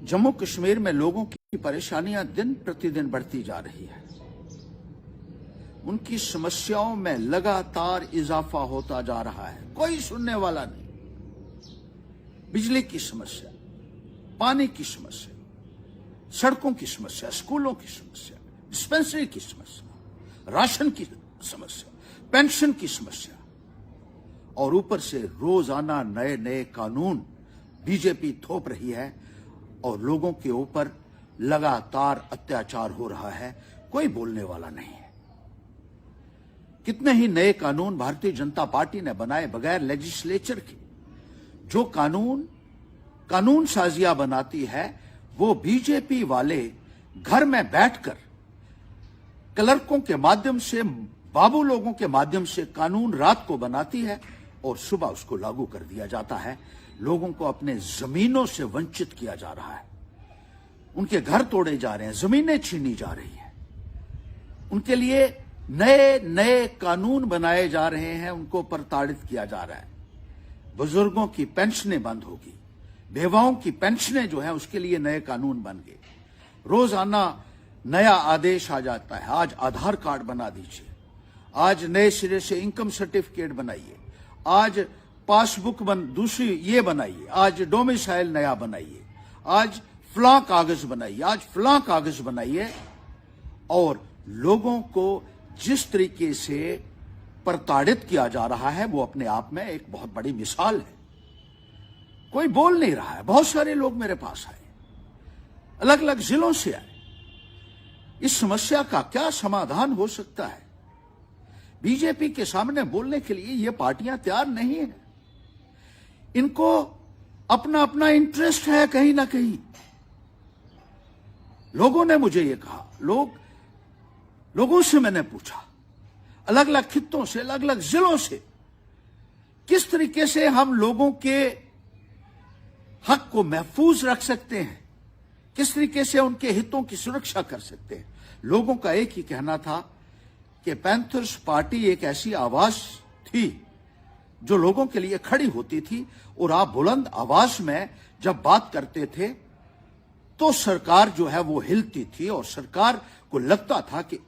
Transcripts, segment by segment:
जम्मू कश्मीर में लोगों की परेशानियां दिन प्रतिदिन बढ़ती जा रही है। उनकी समस्याओं में लगातार इजाफा होता जा रहा है, कोई सुनने वाला नहीं। बिजली की समस्या, पानी की समस्या, सड़कों की समस्या, स्कूलों की समस्या, डिस्पेंसरी की समस्या, राशन की समस्या, पेंशन की समस्या, और ऊपर से रोजाना नए नए कानून बीजेपी थोप रही है और लोगों के ऊपर लगातार अत्याचार हो रहा है, कोई बोलने वाला नहीं है। कितने ही नए कानून भारतीय जनता पार्टी ने बनाए बगैर लेजिस्लेचर के। जो कानून साजियां बनाती है वो बीजेपी वाले घर में बैठकर क्लर्कों के माध्यम से, बाबू लोगों के माध्यम से कानून रात को बनाती है और सुबह उसको लागू कर दिया जाता है। लोगों को अपने जमीनों से वंचित किया जा रहा है, उनके घर तोड़े जा रहे हैं, जमीनें छीनी जा रही हैं, उनके लिए नए नए कानून बनाए जा रहे हैं, उनको प्रताड़ित किया जा रहा है। बुजुर्गों की पेंशनें बंद होगी, बेवाओं की पेंशनें जो है उसके लिए नए कानून बन गए। रोजाना नया आदेश आ जाता है, आज आधार कार्ड बना दीजिए, आज नए सिरे से इनकम सर्टिफिकेट बनाइए, आज पासबुक दूसरी ये बनाइए, आज डोमिसाइल नया बनाइए, आज फलां कागज बनाइए, आज फलां कागज बनाइए। और लोगों को जिस तरीके से प्रताड़ित किया जा रहा है वो अपने आप में एक बहुत बड़ी मिसाल है। कोई बोल नहीं रहा है। बहुत सारे लोग मेरे पास आए, अलग अलग जिलों से आए। इस समस्या का क्या समाधान हो सकता है? बीजेपी के सामने बोलने के लिए ये पार्टियां तैयार नहीं है। इनको अपना अपना इंटरेस्ट है कहीं ना कहीं। लोगों ने मुझे ये कहा, लोगों से मैंने पूछा, अलग अलग खित्तों से, अलग अलग जिलों से, किस तरीके से हम लोगों के हक को महफूज रख सकते हैं, किस तरीके से उनके हितों की सुरक्षा कर सकते हैं। लोगों का एक ही कहना था कि पैंथर्स पार्टी एक ऐसी आवाज थी जो लोगों के लिए खड़ी होती थी, और आप बुलंद आवाज में जब बात करते थे तो सरकार जो है वो हिलती थी, और सरकार को लगता था कि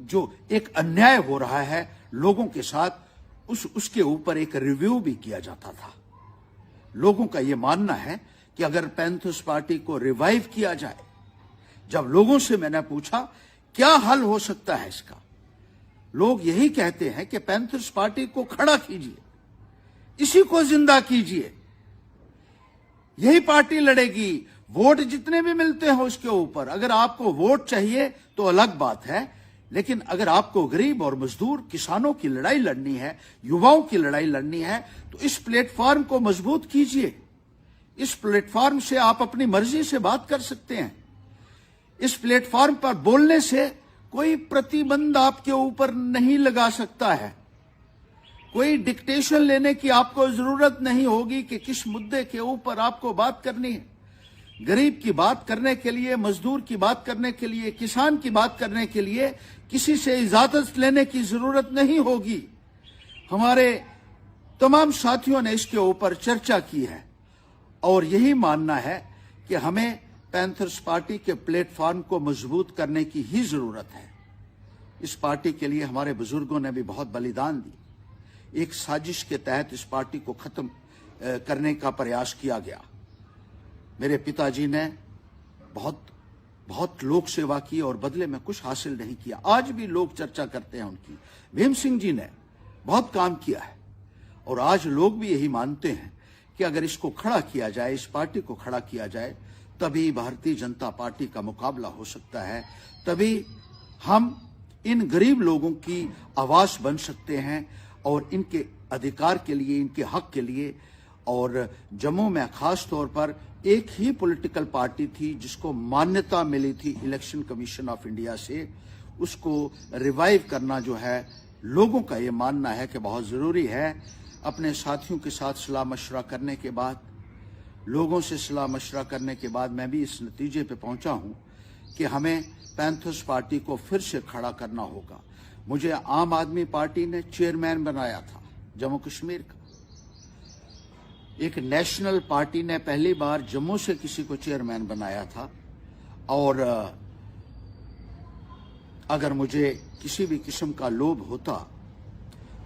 जो एक अन्याय हो रहा है लोगों के साथ, उसके ऊपर एक रिव्यू भी किया जाता था। लोगों का यह मानना है कि अगर पैंथर्स पार्टी को रिवाइव किया जाए, जब लोगों से मैंने पूछा क्या हल हो सकता है इसका, लोग यही कहते हैं कि पैंथर्स पार्टी को खड़ा कीजिए, इसी को जिंदा कीजिए, यही पार्टी लड़ेगी, वोट जितने भी मिलते हैं उसके ऊपर। अगर आपको वोट चाहिए तो अलग बात है, लेकिन अगर आपको गरीब और मजदूर किसानों की लड़ाई लड़नी है, युवाओं की लड़ाई लड़नी है, तो इस प्लेटफॉर्म को मजबूत कीजिए। इस प्लेटफॉर्म से आप अपनी मर्जी से बात कर सकते हैं। इस प्लेटफॉर्म पर बोलने से कोई प्रतिबंध आपके ऊपर नहीं लगा सकता है, कोई डिक्टेशन लेने की आपको जरूरत नहीं होगी कि किस मुद्दे के ऊपर आपको बात करनी है। गरीब की बात करने के लिए, मजदूर की बात करने के लिए, किसान की बात करने के लिए किसी से इजाजत लेने की जरूरत नहीं होगी। हमारे तमाम साथियों ने इसके ऊपर चर्चा की है और यही मानना है कि हमें पैंथर्स पार्टी के प्लेटफॉर्म को मजबूत करने की ही जरूरत है। इस पार्टी के लिए हमारे बुजुर्गों ने भी बहुत बलिदान दी। एक साजिश के तहत इस पार्टी को खत्म करने का प्रयास किया गया। मेरे पिताजी ने बहुत लोक सेवा की और बदले में कुछ हासिल नहीं किया। आज भी लोग चर्चा करते हैं उनकी। भीम सिंह जी ने बहुत काम किया है और आज लोग भी यही मानते हैं कि अगर इसको खड़ा किया जाए, इस पार्टी को खड़ा किया जाए, तभी भारतीय जनता पार्टी का मुकाबला हो सकता है, तभी हम इन गरीब लोगों की आवाज बन सकते हैं और इनके अधिकार के लिए, इनके हक के लिए। और जम्मू में खास तौर पर एक ही पॉलिटिकल पार्टी थी जिसको मान्यता मिली थी इलेक्शन कमीशन ऑफ इंडिया से, उसको रिवाइव करना जो है लोगों का ये मानना है कि बहुत जरूरी है। अपने साथियों के साथ सलाह मशवरा करने के बाद, लोगों से सलाह मशवरा करने के बाद मैं भी इस नतीजे पे पहुंचा हूं कि हमें पैंथर्स पार्टी को फिर से खड़ा करना होगा। मुझे आम आदमी पार्टी ने चेयरमैन बनाया था जम्मू कश्मीर का। एक नेशनल पार्टी ने पहली बार जम्मू से किसी को चेयरमैन बनाया था और अगर मुझे किसी भी किस्म का लोभ होता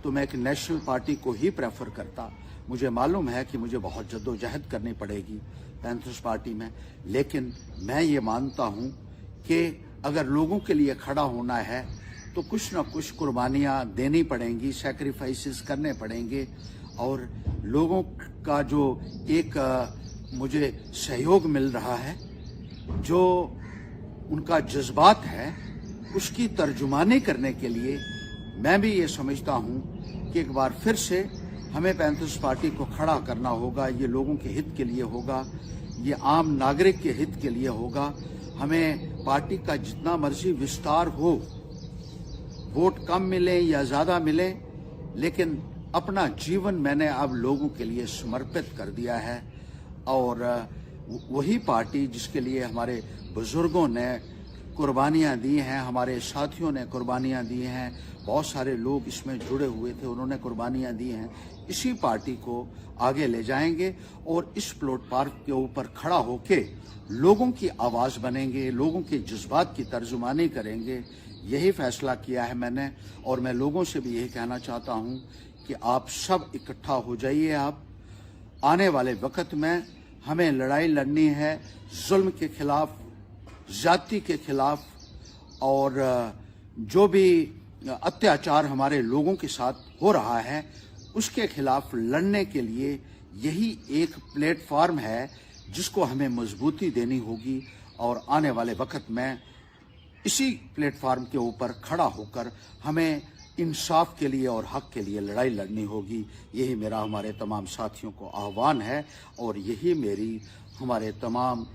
तो मैं एक नेशनल पार्टी को ही प्रेफर करता। मुझे मालूम है कि मुझे बहुत जद्दोजहद करनी पड़ेगी पैंथर्स पार्टी में, लेकिन मैं ये मानता हूं कि अगर लोगों के लिए खड़ा होना है तो कुछ ना कुछ कुर्बानियां देनी पड़ेंगी, सैक्रिफाइसेस करने पड़ेंगे। और लोगों का जो एक मुझे सहयोग मिल रहा है, जो उनका जज्बात है, उसकी तर्जुमानी करने के लिए मैं भी ये समझता हूं कि एक बार फिर से हमें पैंथर्स पार्टी को खड़ा करना होगा। ये लोगों के हित के लिए होगा, ये आम नागरिक के हित के लिए होगा। हमें पार्टी का जितना मर्जी विस्तार हो, वोट कम मिले या ज्यादा मिले, लेकिन अपना जीवन मैंने अब लोगों के लिए समर्पित कर दिया है। और वही पार्टी जिसके लिए हमारे बुजुर्गों ने कुर्बानियां दी हैं, हमारे साथियों ने कुर्बानियां दी हैं, बहुत सारे लोग इसमें जुड़े हुए थे, उन्होंने कुर्बानियां दी हैं, इसी पार्टी को आगे ले जाएंगे और इस प्लेटफॉर्म के ऊपर खड़ा होके लोगों की आवाज बनेंगे, लोगों के जज्बात की तर्जुमानी करेंगे। यही फैसला किया है मैंने और मैं लोगों से भी यही कहना चाहता हूं कि आप सब इकट्ठा हो जाइए। आप आने वाले वक्त में हमें लड़ाई लड़नी है जुल्म के खिलाफ, जाति के खिलाफ, और जो भी अत्याचार हमारे लोगों के साथ हो रहा है उसके खिलाफ लड़ने के लिए यही एक प्लेटफॉर्म है जिसको हमें मजबूती देनी होगी। और आने वाले वक्त में इसी प्लेटफॉर्म के ऊपर खड़ा होकर हमें इंसाफ के लिए और हक के लिए लड़ाई लड़नी होगी। यही मेरा हमारे तमाम साथियों को आह्वान है और यही मेरी हमारे तमाम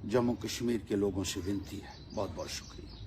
जम्मू कश्मीर के लोगों से विनती है। बहुत बहुत शुक्रिया।